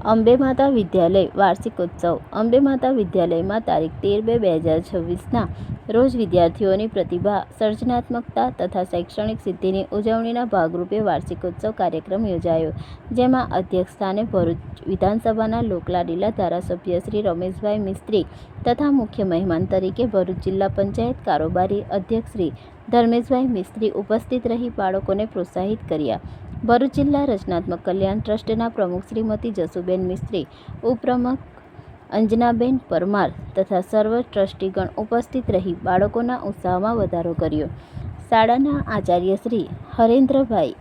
અંબે માતા વિદ્યાલય વાર્ષિકોત્સવ. અંબે માતા વિદ્યાલયમાં તારીખ 13/2/2026ના રોજ વિદ્યાર્થીઓની પ્રતિભા, સર્જનાત્મકતા તથા શૈક્ષણિક સિદ્ધિની ઉજવણીના ભાગરૂપે વાર્ષિકોત્સવ કાર્યક્રમ યોજાયો, જેમાં અધ્યક્ષ સ્થાને ભરૂચ વિધાનસભાના લોકલાડીલા ધારાસભ્ય શ્રી રમેશભાઈ મિસ્ત્રી તથા મુખ્ય મહેમાન તરીકે ભરૂચ જિલ્લા પંચાયત કારોબારી અધ્યક્ષ શ્રી ધર્મેશભાઈ મિસ્ત્રી ઉપસ્થિત રહી બાળકોને પ્રોત્સાહિત કર્યા. ભરૂચ જિલ્લા રચનાત્મક કલ્યાણ ટ્રસ્ટના પ્રમુખ શ્રીમતી જસુબેન મિસ્ત્રી, ઉપપ્રમુખ અંજનાબેન પરમાર તથા સર્વ ટ્રસ્ટીગણ ઉપસ્થિત રહી બાળકોના ઉત્સાહમાં વધારો કર્યો. શાળાના આચાર્ય શ્રી હરેન્દ્રભાઈ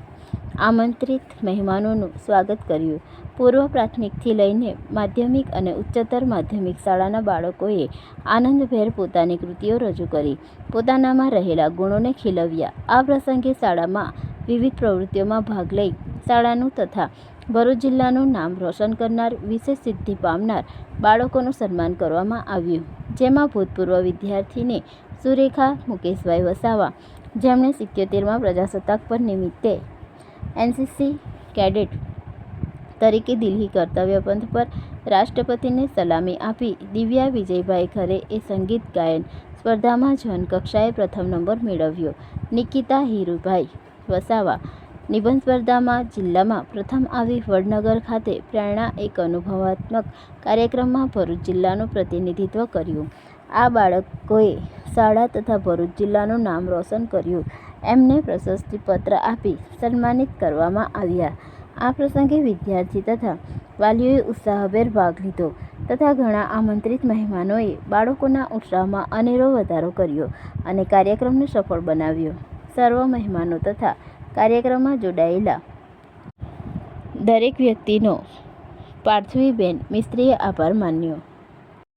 આમંત્રિત મહેમાનોનું સ્વાગત કર્યું. પૂર્વ પ્રાથમિકથી લઈને માધ્યમિક અને ઉચ્ચતર માધ્યમિક શાળાના બાળકોએ આનંદભેર પોતાની કૃતિઓ રજૂ કરી પોતાનામાં રહેલા ગુણોને ખીલવ્યા. આ પ્રસંગે શાળામાં વિવિધ પ્રવૃત્તિઓમાં ભાગ લઈ શાળાનું તથા ભરૂચ જિલ્લાનું નામ રોશન કરનાર, વિશેષ સિદ્ધિ પામનાર બાળકોનું સન્માન કરવામાં આવ્યું, જેમાં ભૂતપૂર્વ વિદ્યાર્થીની સુરેખા મુકેશભાઈ વસાવા, જેમણે 77મા પ્રજાસત્તાક પર્વ નિમિત્તે એનસીસી કેડેટ તરીકે દિલ્હી કર્તવ્ય પથ પર રાષ્ટ્રપતિને સલામી આપી, દિવ્યા વિજયભાઈ ખરે એ સંગીત ગાયન સ્પર્ધામાં ઝોન કક્ષાએ પ્રથમ નંબર મેળવ્યો, નિકિતા હીરુભાઈ વસાવા નિબંધ સ્પર્ધામાં જિલ્લામાં પ્રથમ આવી, વડનગર ખાતે પ્રેરણા એક અનુભવાત્મક કાર્યક્રમમાં ભરૂચ જિલ્લાનું પ્રતિનિધિત્વ કર્યું. આ બાળકોએ શાળા તથા ભરૂચ જિલ્લાનું નામ રોશન કર્યું. એમને પ્રશસ્તિપત્ર આપી સન્માનિત કરવામાં આવ્યા. આ પ્રસંગે વિદ્યાર્થી તથા વાલીઓએ ઉત્સાહભેર ભાગ લીધો તથા ઘણા આમંત્રિત મહેમાનોએ બાળકોના ઉત્સાહમાં અનેરો વધારો કર્યો અને કાર્યક્રમને સફળ બનાવ્યો. સર્વ મહેમાનો તથા કાર્યક્રમમાં જોડાયેલા દરેક વ્યક્તિનો પાર્થવીબેન મિસ્ત્રીએ આભાર માન્યો.